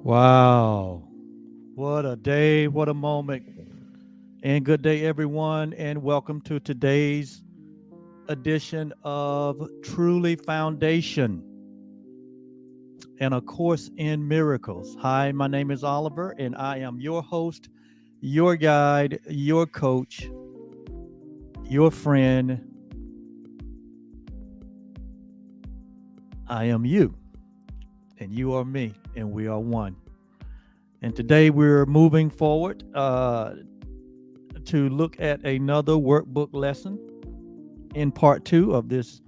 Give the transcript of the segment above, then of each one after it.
Wow. What a day, what a moment. And good day, everyone, and welcome to today's edition of Truly Foundation and a Course in Miracles. Hi, my name is Oliver, and I am your host, your guide, your coach, your friend. I am you, and you are me, and we are one. And today we're moving forward to look at another workbook lesson in part two of this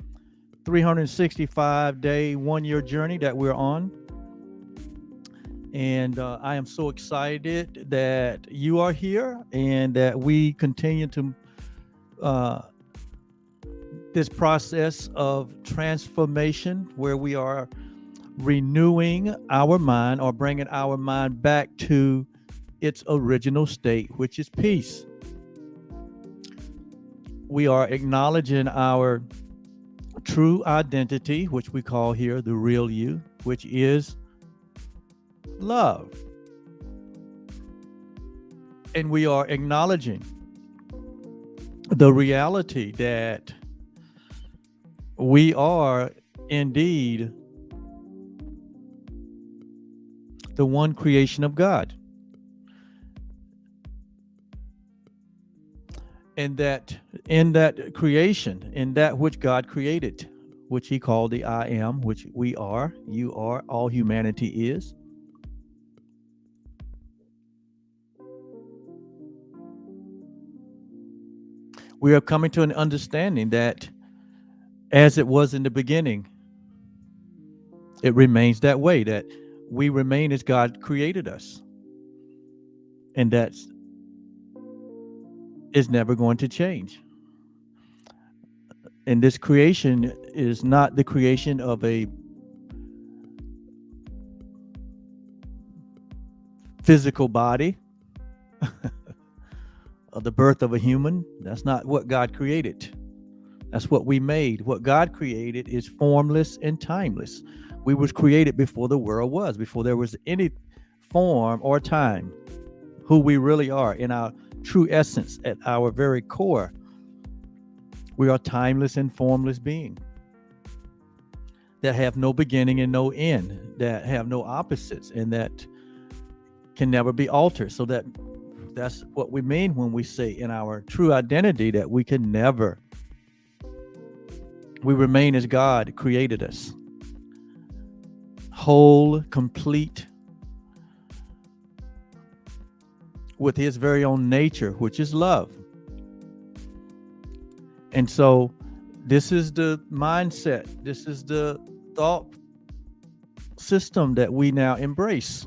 365-day, 1 year journey that we're on. And I am so excited that you are here and that we continue to uh, this process of transformation where we are renewing our mind or bringing our mind back to its original state, which is peace. We are acknowledging our true identity, which we call here the real you, which is love. And we are acknowledging the reality that we are indeed the one creation of God. And that in that creation, in that which God created, which he called the I am, which we are, you are, all humanity is, we are coming to an understanding that as it was in the beginning, it remains that way, that we remain as God created us. And that is never going to change. And this creation is not the creation of a physical body, of the birth of a human. That's not what God created. That's what we made. What God created is formless and timeless. We was created before the world was, before there was any form or time. Who we really are in our true essence, at our very core, we are timeless and formless beings that have no beginning and no end, that have no opposites, and that can never be altered. So that's what we mean when we say in our true identity that we can never, we remain as God created us, whole, complete, with his very own nature, which is love. And so this is the mindset, this is the thought system that we now embrace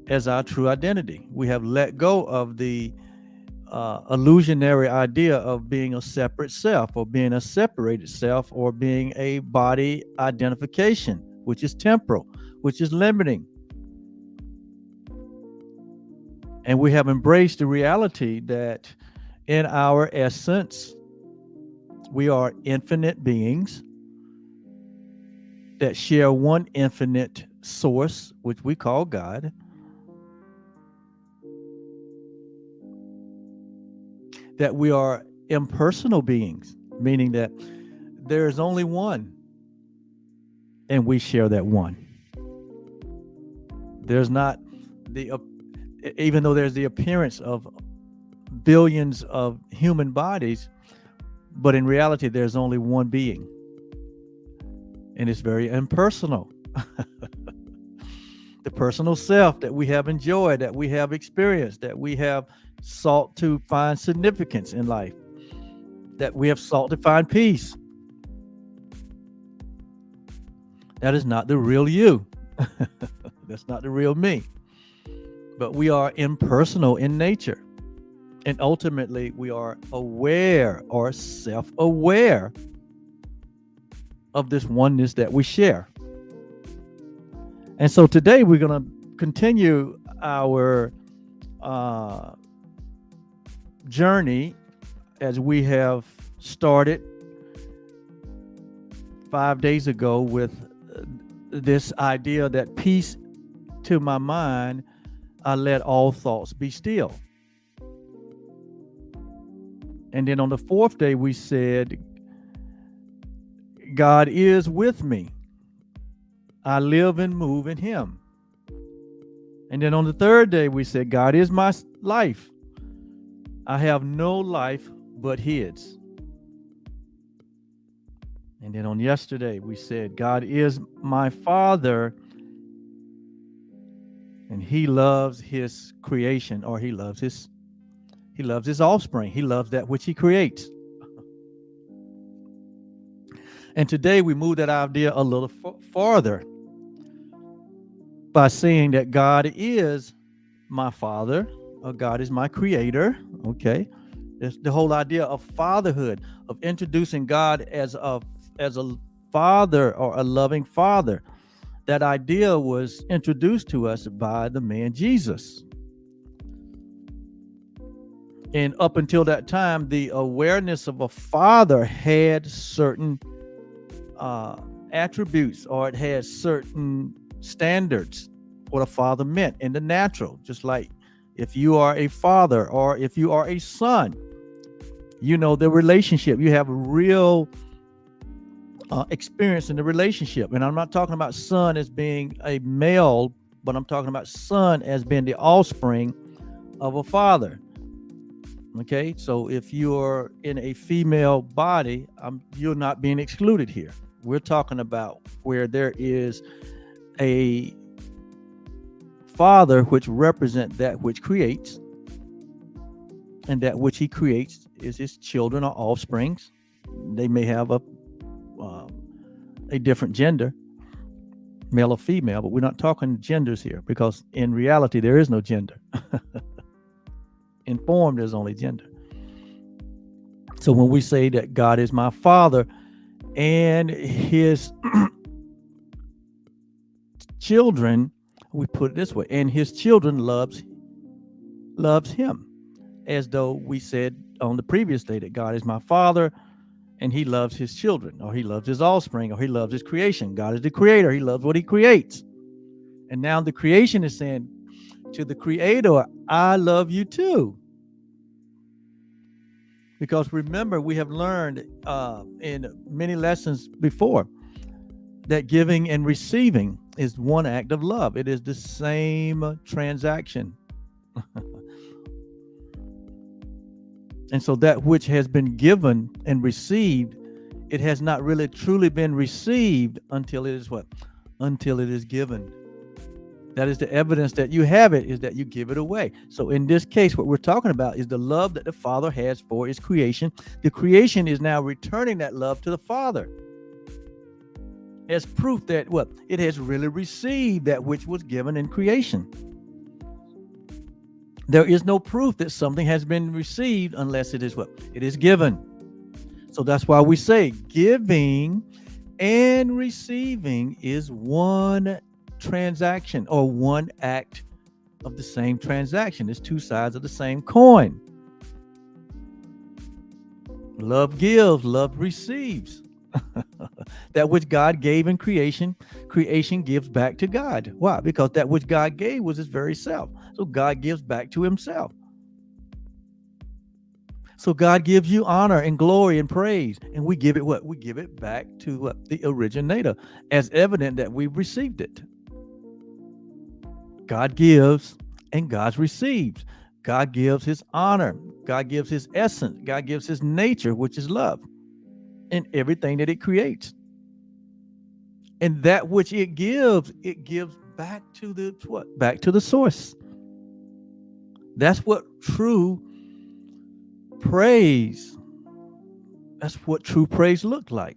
as our true identity. We have let go of the illusionary idea of being a separate self, or being a separated self, or being a body identification, which is temporal, which is limiting. And we have embraced the reality that in our essence, we are infinite beings that share one infinite source, which we call God. That we are impersonal beings, meaning that there is only one, and we share that one. There's not the, even though there's the appearance of billions of human bodies, but in reality, there's only one being. And it's very impersonal. The personal self that we have enjoyed, that we have experienced, that we have sought to find significance in life, that we have sought to find peace. That is not the real you. That's not the real me. But we are impersonal in nature. And ultimately, we are aware or self-aware of this oneness that we share. And so today we're going to continue our journey as we have started 5 days ago with this idea that peace to my mind, I let all thoughts be still. And then on the fourth day, we said, God is with me. I live and move in him. And then on the third day, we said, God is my life. I have no life but his. And then on yesterday, we said, God is my Father, and he loves his creation, or he loves his offspring. He loves that which he creates. And today we move that idea a little farther by saying that God is my Father, or God is my creator. Okay. It's the whole idea of fatherhood, of introducing God as a father, or a loving father. That idea was introduced to us by the man Jesus. And up until that time, the awareness of a father had certain attributes, or it has certain standards, what a father meant in the natural. Just like if you are a father, or if you are a son, you know the relationship. You have a real experience in the relationship. And I'm not talking about son as being a male, but I'm talking about son as being the offspring of a father. Okay, so if you're in a female body, you're not being excluded here. We're talking about where there is a father which represents that which creates, and that which he creates is his children or offsprings. They may have a different gender, male or female, but we're not talking genders here, because in reality there is no gender. In form, there's only gender. So when we say that God is my Father, and his children, we put it this way, and his children loves him, as though we said on the previous day that God is my Father, and he loves his children, or he loves his offspring, or he loves his creation. God is the creator. He loves what he creates. And now the creation is saying to the creator, I love you too. Because remember, we have learned in many lessons before that giving and receiving is one act of love. It is the same transaction. And so that which has been given and received, it has not really truly been received until it is what? Until it is given. That is the evidence that you have it, is that you give it away. So in this case, what we're talking about is the love that the Father has for his creation. The creation is now returning that love to the Father as proof that what? It has really received that which was given in creation. There is no proof that something has been received unless it is what? It is given. So that's why we say giving and receiving is one transaction, or one act of the same transaction. It's two sides of the same coin. Love gives, love receives. That which God gave in creation, creation gives back to God. Why? Because that which God gave was his very self. So God gives back to himself. So God gives you honor and glory and praise, and we give it what? We give it back to what? The originator, as evident that we received it. God gives and God receives. God gives his honor. God gives his essence. God gives his nature, which is love, in everything that it creates. And that which it gives back to the what? Back to the source. That's what true praise. That's what true praise looked like.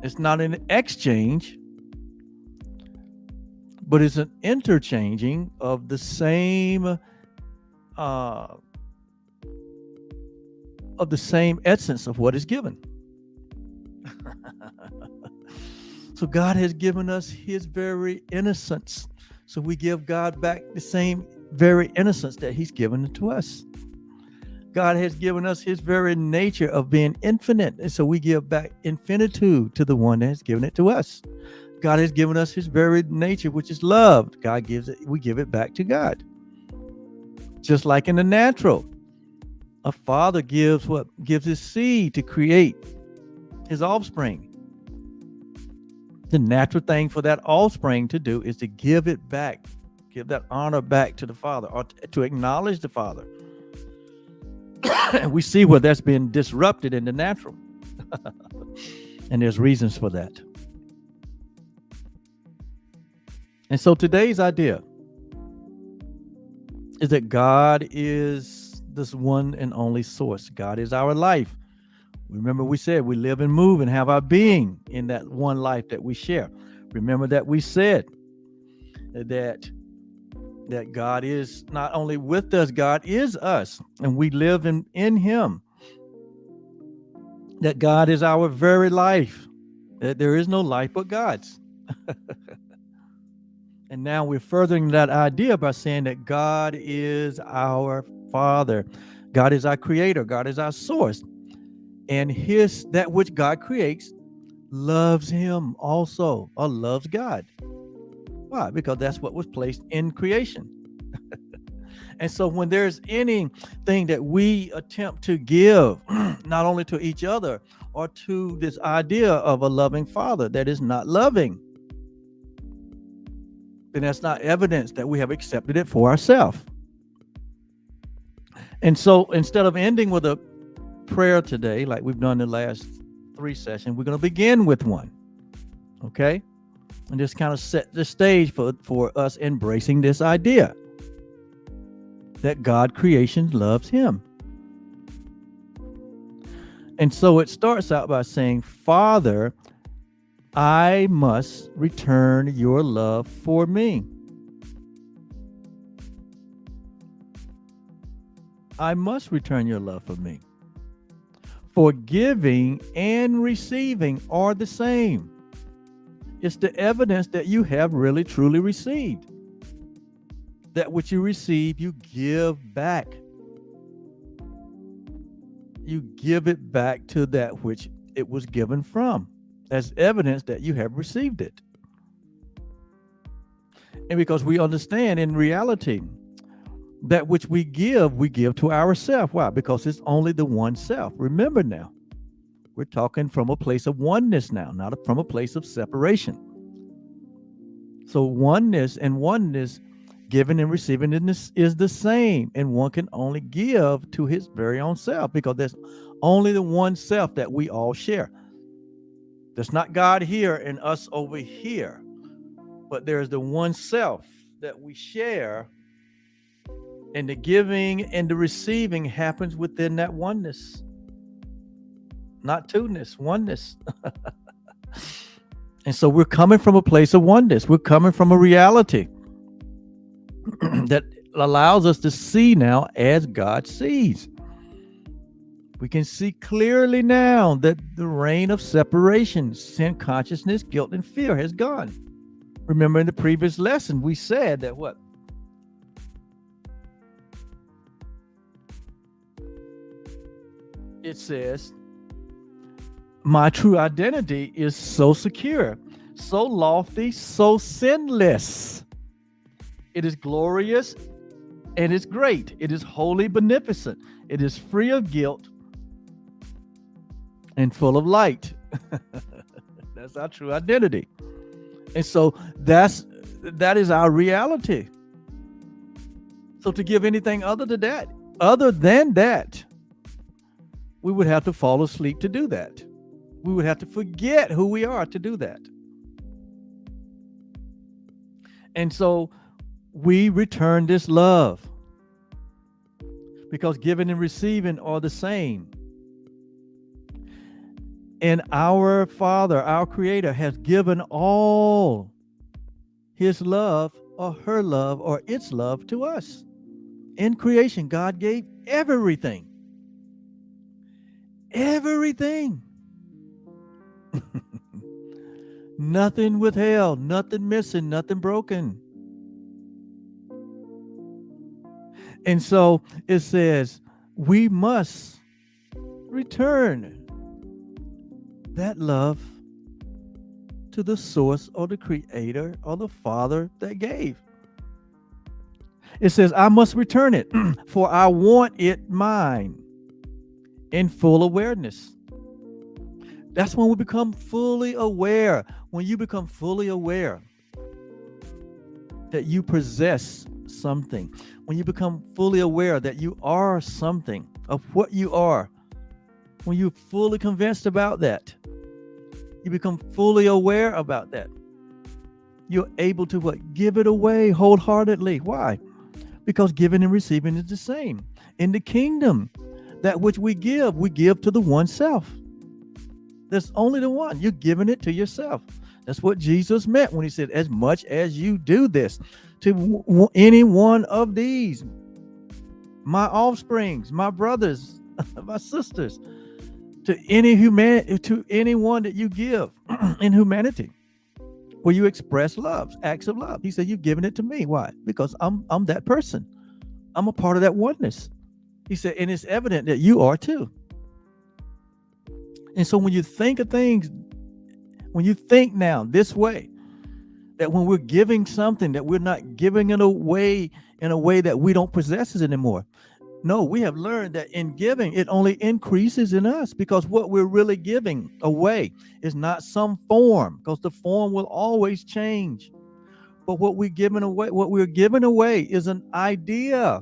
It's not an exchange, but it's an interchanging of the same essence of what is given. So God has given us his very innocence. So we give God back the same very innocence that he's given to us. God has given us his very nature of being infinite. And so we give back infinitude to the one that has given it to us. God has given us his very nature, which is love. God gives it, we give it back to God. Just like in the natural, a father gives his seed to create his offspring. The natural thing for that offspring to do is to give it back, give that honor back to the father, or to acknowledge the father. And we see where that's been disrupted in the natural. And there's reasons for that. And so today's idea is that God is this one and only source. God is our life. Remember, we said we live and move and have our being in that one life that we share. Remember that we said that God is not only with us, God is us, and we live in him. That God is our very life. That there is no life but God's. And now we're furthering that idea by saying that God is our Father. God is our creator. God is our source. And that which God creates loves him also, or loves God. Why? Because that's what was placed in creation. And so when there's anything that we attempt to give, not only to each other or to this idea of a loving father that is not loving, then that's not evidence that we have accepted it for ourselves. And so instead of ending with a prayer today, like we've done the last 3 sessions, we're going to begin with one. Okay? And just kind of set the stage for us embracing this idea that God creation loves him. And so it starts out by saying, Father, I must return your love for me. I must return your love for me. For giving and receiving are the same. It's the evidence that you have really truly received. That which you receive, you give back. You give it back to that which it was given from, as evidence that you have received it. And because we understand in reality, that which we give to ourselves. Why? Because it's only the one self. Remember now, we're talking from a place of oneness now, not from a place of separation. So oneness, giving and receiving is the same. And one can only give to his very own self, because there's only the one self that we all share. There's not God here and us over here, but there's the one self that we share. And the giving and the receiving happens within that oneness. Not two-ness, oneness. And so we're coming from a place of oneness. We're coming from a reality that allows us to see now as God sees. We can see clearly now that the reign of separation, sin consciousness, guilt, and fear has gone. Remember in the previous lesson, we said that what? It says, my true identity is so secure, so lofty, so sinless. It is glorious and it's great. It is wholly beneficent. It is free of guilt and full of light. That's our true identity. And so that is our reality. So to give anything other than that, we would have to fall asleep to do that. We would have to forget who we are to do that. And so we return this love, because giving and receiving are the same. And our Father, our Creator, has given all his love or her love or its love to us. In creation, God gave everything. Everything. Nothing withheld, nothing missing, nothing broken. And so it says we must return that love to the source or the creator or the Father that gave. It says, I must return it, for I want it mine in full awareness. That's when we become fully aware. When you become fully aware that you possess something, when you become fully aware that you are something of what you are, when you're fully convinced about that, you become fully aware about that. You're able to what? Give it away wholeheartedly. Why? Because giving and receiving is the same. In the kingdom, that which we give to the one self. There's only the one. You're giving it to yourself. That's what Jesus meant when he said, as much as you do this to any one of these, my offsprings, my brothers, my sisters, to anyone that you give in humanity, where you express love, acts of love. He said, you've given it to me. Why? Because I'm that person. I'm a part of that oneness. He said, and it's evident that you are too. And so when you think of things, when you think now this way, that when we're giving something, that we're not giving it away in a way that we don't possess it anymore. No, we have learned that in giving, it only increases in us, because what we're really giving away is not some form, because the form will always change. But what we're giving away is an idea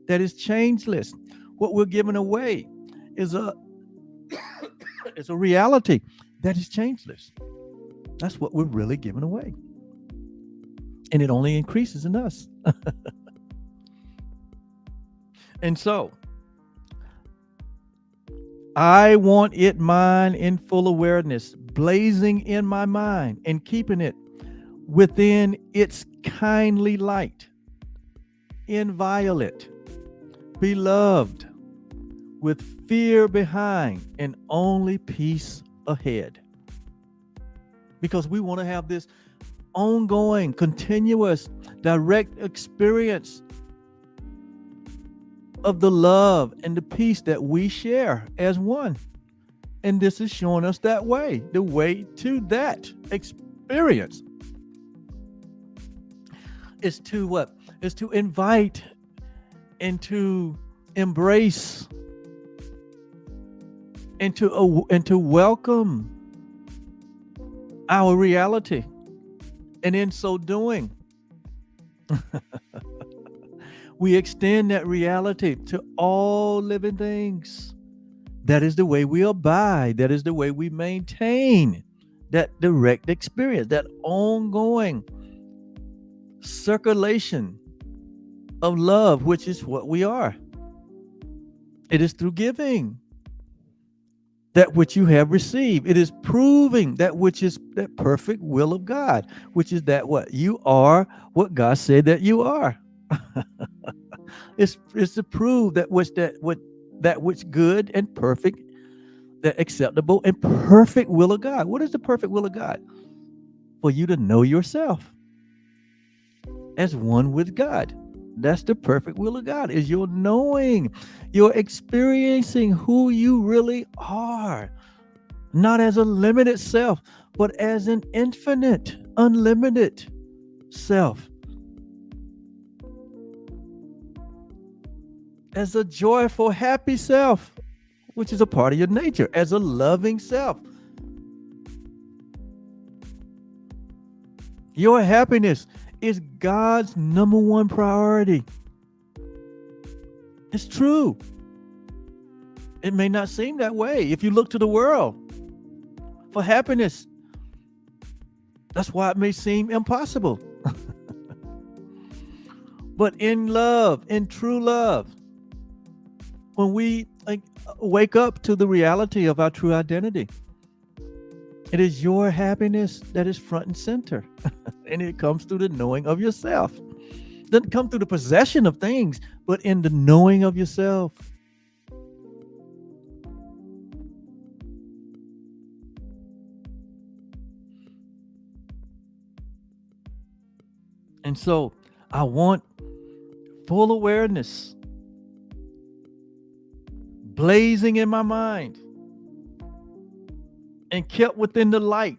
that is changeless. What we're giving away is a reality that is changeless. That's what we're really giving away. And it only increases in us. And so, I want it mine in full awareness, blazing in my mind and keeping it within its kindly light, inviolate, beloved, with fear behind and only peace ahead. Because we want to have this ongoing, continuous, direct experience of the love and the peace that we share as one. And this is showing us that way. The way to that experience is to what? Is to invite and to embrace and to welcome our reality. And in so doing, we extend that reality to all living things. That is the way we abide. That is the way we maintain that direct experience, that ongoing circulation of love, which is what we are. It is through giving that which you have received. It is proving that which is that perfect will of God, which is that what you are, what God said that you are. It's to prove that which good and perfect, that acceptable and perfect will of God. What is the perfect will of God? For you to know yourself as one with God. That's the perfect will of God, is your knowing, you're experiencing who you really are, not as a limited self, but as an infinite, unlimited self. As a joyful, happy self, which is a part of your nature, as a loving self. Your happiness is God's number one priority. It's true. It may not seem that way if you look to the world for happiness. That's why it may seem impossible. But in love, in true love, when we wake up to the reality of our true identity, it is your happiness that is front and center. And it comes through the knowing of yourself. It doesn't come through the possession of things, but in the knowing of yourself. And so I want full awareness blazing in my mind and kept within the light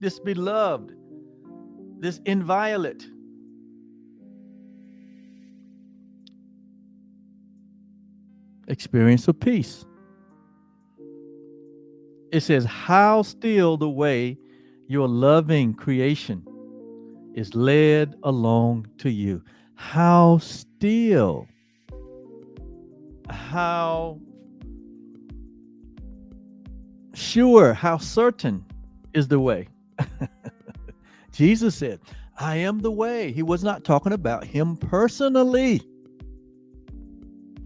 this beloved, this inviolate. Experience of peace. It says, how still the way your loving creation is led along to you. How still, how sure, how certain is the way. Jesus said, I am the way. He was not talking about him personally.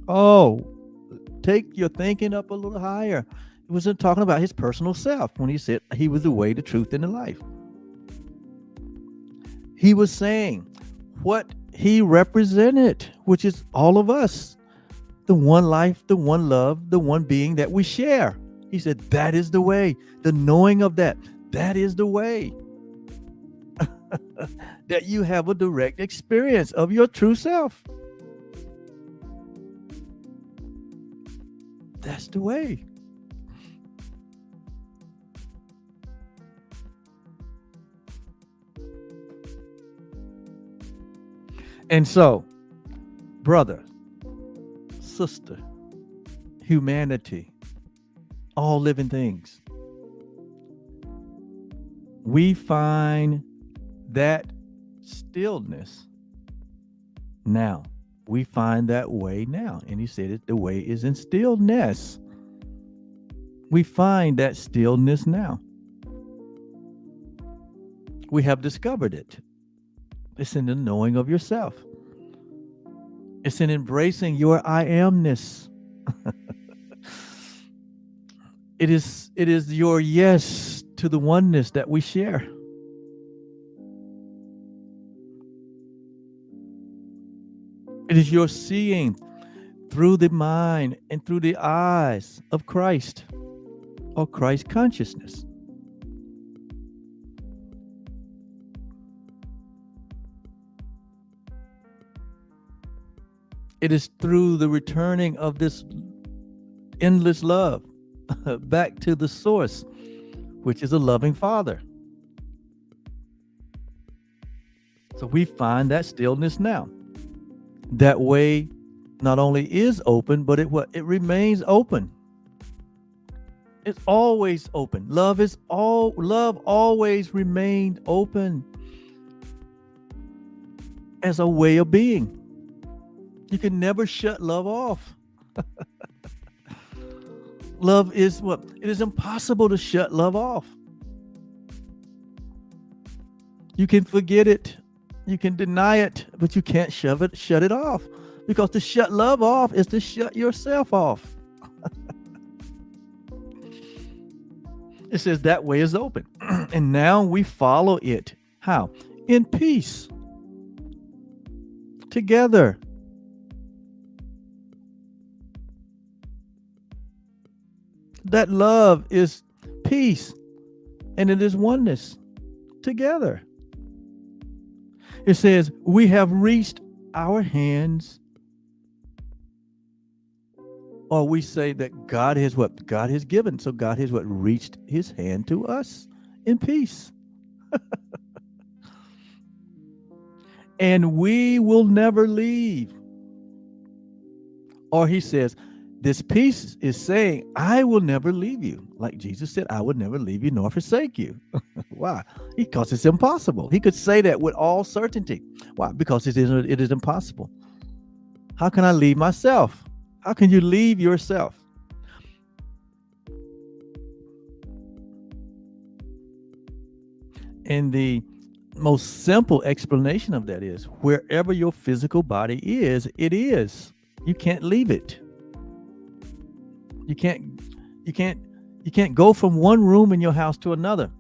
Oh, take your thinking up a little higher. He wasn't talking about his personal self when he said he was the way, the truth, and the life. He was saying what he represented, which is all of us. The one life, the one love, the one being that we share. He said, that is the way. The knowing of that is the way. That you have a direct experience of your true self. That's the way. And so, brother, sister, humanity, all living things, we find that stillness now. We find that way now. And he said it, the way is in stillness. We find that stillness now. We have discovered it. It's in the knowing of yourself. It's in embracing your I amness. It is your yes to the oneness that we share. It is your seeing through the mind and through the eyes of Christ, or Christ consciousness. It is through the returning of this endless love back to the source, which is a loving Father. So we find that stillness now. That way not only is open, but it remains open. It's always open. Love always remained open as a way of being. You can never shut love off. Love is what? It is impossible to shut love off. You can forget it. You can deny it, but you can't shut it off. Because to shut love off is to shut yourself off. It says that way is open. And now we follow it. How? In peace. Together. That love is peace, and it is oneness together. It says, we have reached our hands, or we say that God has what? God has given. So God has what? Reached his hand to us in peace. And we will never leave. Or he says, this peace is saying, I will never leave you. Like Jesus said, I will never leave you nor forsake you. Why? Because it's impossible. He could say that with all certainty. Why? Because it is impossible. How can I leave myself? How can you leave yourself? And the most simple explanation of that is, wherever your physical body is, it is. You can't leave it. You can't go from one room in your house to another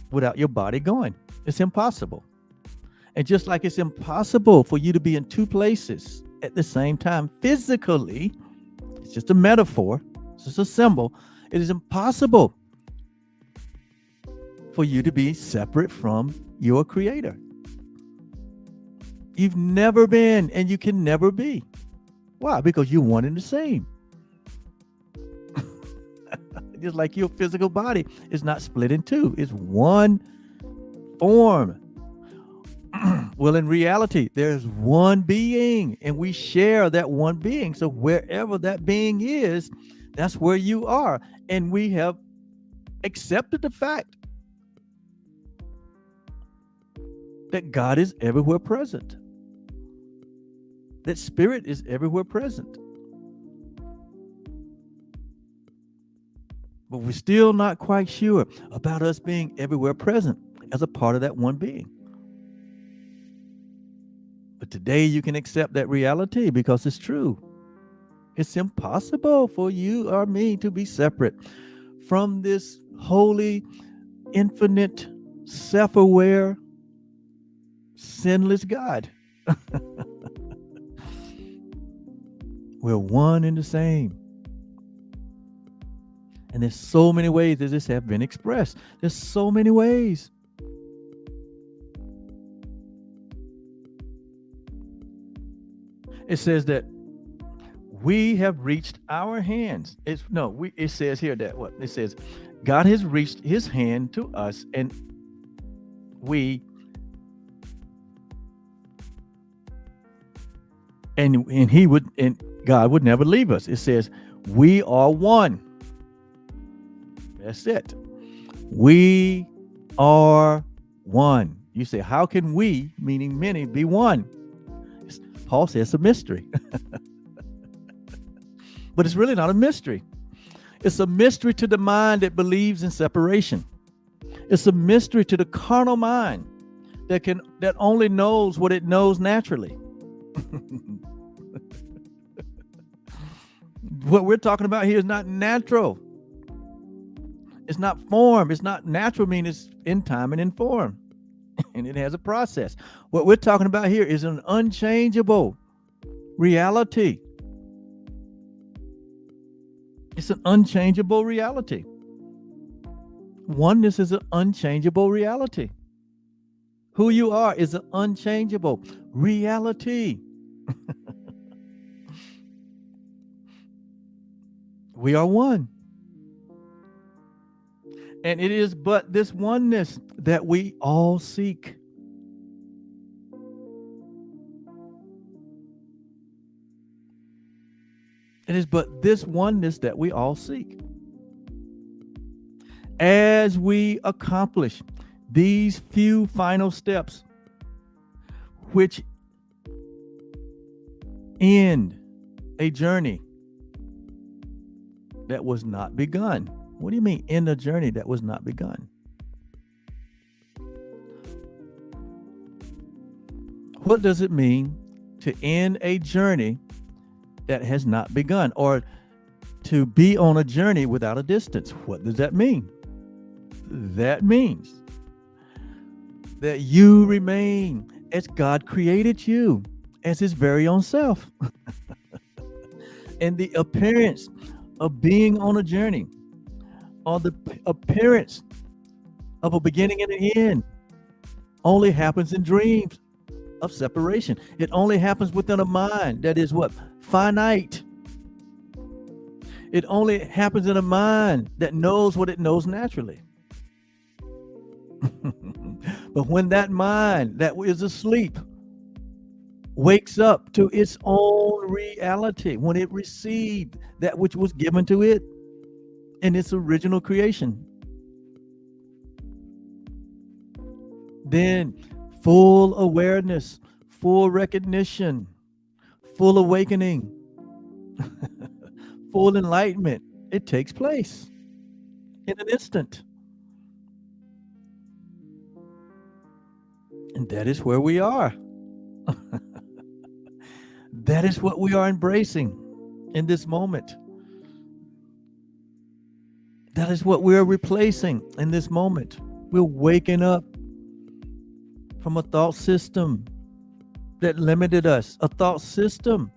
without your body going. It's impossible. And just like it's impossible for you to be in two places at the same time physically, it's just a metaphor, it's just a symbol. It is impossible for you to be separate from your Creator. You've never been, and you can never be. Why? Because you're one and the same. Just like your physical body is not split in two. It's one form. Well, in reality, there's one being, and we share that one being. So wherever that being is, that's where you are. And we have accepted the fact that God is everywhere present, that spirit is everywhere present. But we're still not quite sure about us being everywhere present as a part of that one being. But today you can accept that reality because it's true. It's impossible for you or me to be separate from this holy, infinite, self-aware, sinless God. We're one and the same. And there's so many ways that this have been expressed. There's so many ways. It says that we have reached our hands. It says here that what? It says God has reached his hand to us, and God would never leave us. It says we are one. That's it. We are one. You say, how can we, meaning many, be one? Paul says it's a mystery. But it's really not a mystery. It's a mystery to the mind that believes in separation. It's a mystery to the carnal mind that only knows what it knows naturally. What we're talking about here is not natural. It's not form. It's not natural, meaning it's in time and in form. And it has a process. What we're talking about here is an unchangeable reality. It's an unchangeable reality. Oneness is an unchangeable reality. Who you are is an unchangeable reality. We are one. And it is but this oneness that we all seek. It is but this oneness that we all seek. As we accomplish these few final steps, which end a journey that was not begun. What do you mean, end a journey that was not begun? What does it mean to end a journey that has not begun, or to be on a journey without a distance? What does that mean? That means that you remain as God created you, as his very own self. And the appearance of being on a journey, or the appearance of a beginning and an end, only happens in dreams of separation. It only happens within a mind that is what? Finite. It only happens in a mind that knows what it knows naturally. But when that mind that is asleep wakes up to its own reality, when it received that which was given to it in its original creation, then full awareness, full recognition, full awakening, full enlightenment, it takes place in an instant. And that is where we are. That is what we are embracing in this moment. That is what we are replacing in this moment. We're waking up from a thought system that limited us, a thought system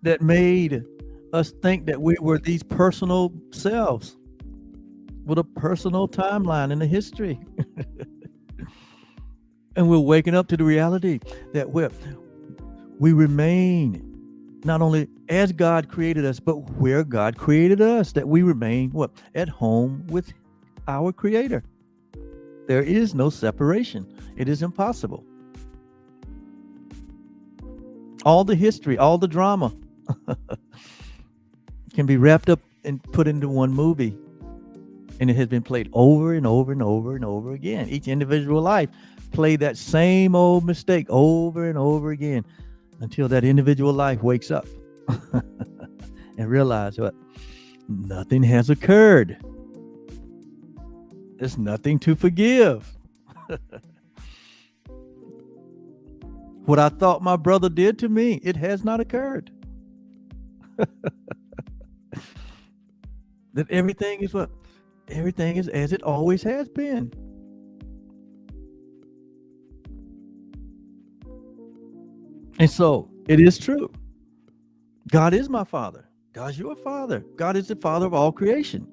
that made us think that we were these personal selves with a personal timeline in the history. And we're waking up to the reality that we remain not only as God created us, but where God created us, that we remain at home with our Creator. There is no separation. It is impossible. All the history, all the drama can be wrapped up and put into one movie. And it has been played over and over and over and over again. Each individual life played that same old mistake over and over again until that individual life wakes up and realize what? Nothing has occurred. There's nothing to forgive. What I thought my brother did to me, it has not occurred. That everything is what? Everything is as it always has been. And so it is true. God is my father. God's your father. God is the father of all creation,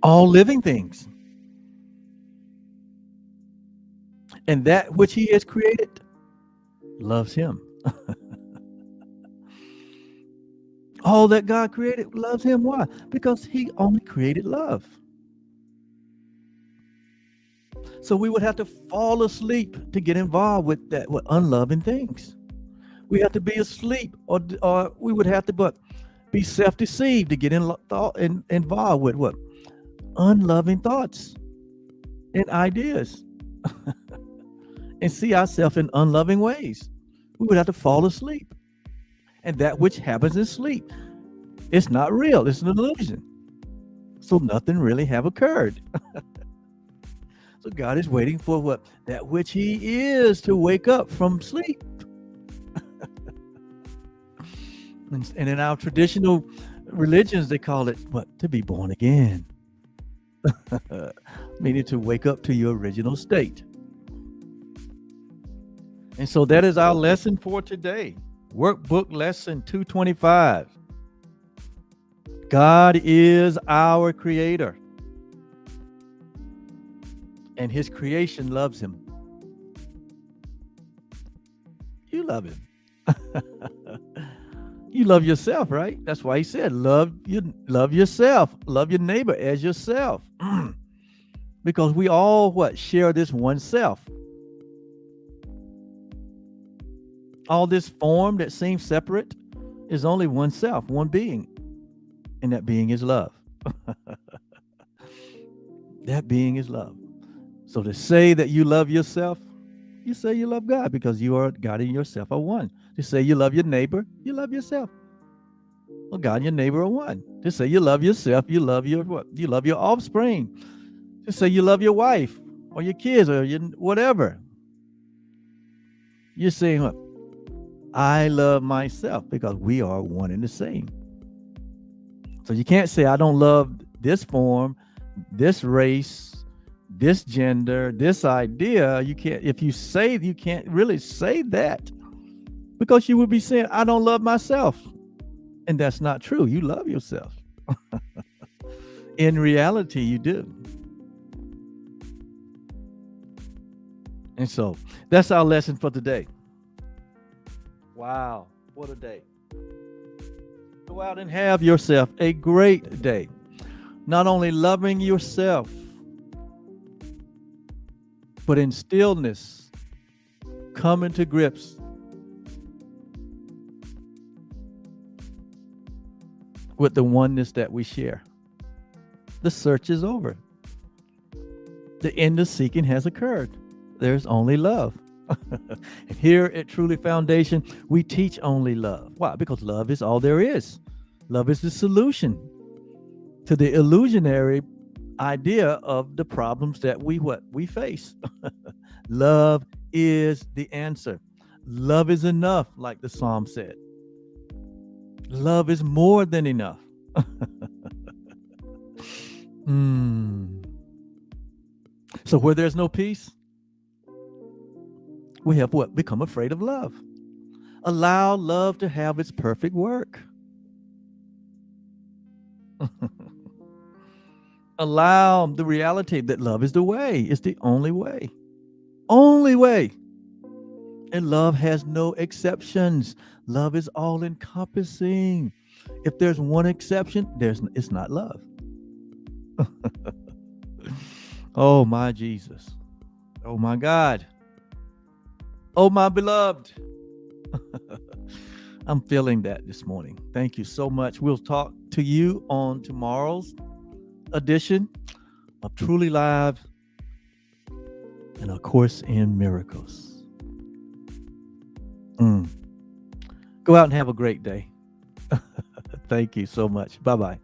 all living things. And that which he has created loves him. All that God created loves him. Why? Because he only created love. So we would have to fall asleep to get involved with that, with unloving things. We have to be asleep, or we would have to be self-deceived to get involved with what? Unloving thoughts and ideas. And see ourselves in unloving ways. We would have to fall asleep. And that which happens in sleep, it's not real. It's an illusion. So nothing really have occurred. So God is waiting for what? That which he is to wake up from sleep. And in our traditional religions, they call it what? To be born again. Meaning to wake up to your original state. And so that is our lesson for today. Workbook lesson 225. God is our creator. And his creation loves him. You love him. You love yourself, right? That's why he said, love yourself. Love your neighbor as yourself. Because we all share this one self. All this form that seems separate is only one self, one being. And that being is love. That being is love. So to say that you love yourself, you say you love God, because you are God and yourself are one. To say you love your neighbor, you love yourself. Well, God and your neighbor are one. To say you love yourself, you love your what? You love your offspring. To say you love your wife or your kids or your whatever. You're saying what? I love myself, because we are one and the same. So you can't say I don't love this form, this race, this gender, this idea. You can't. If you say, you can't really say that, because you would be saying I don't love myself, and that's not true. You love yourself. In reality, you do. And so that's our lesson for today. Wow, what a day. Go out and have yourself a great day. Not only loving yourself, but in stillness, coming to grips with the oneness that we share. The search is over. The end of seeking has occurred. There's only love. And here at Truly Foundation, we teach only love. Why? Because love is all there is. Love is the solution to the illusionary idea of the problems that we face. Love is the answer. Love is enough, like the Psalm said. Love is more than enough. So where there's no peace, we have what? Become afraid of love. Allow love to have its perfect work. Allow the reality that love is the way. It's the only way. Only way. And love has no exceptions. Love is all encompassing. If there's one exception, it's not love. Oh, my Jesus. Oh, my God. Oh, my beloved. I'm feeling that this morning. Thank you so much. We'll talk to you on tomorrow's edition of Truly Live and A Course in Miracles. Go out and have a great day. Thank you so much. Bye-bye.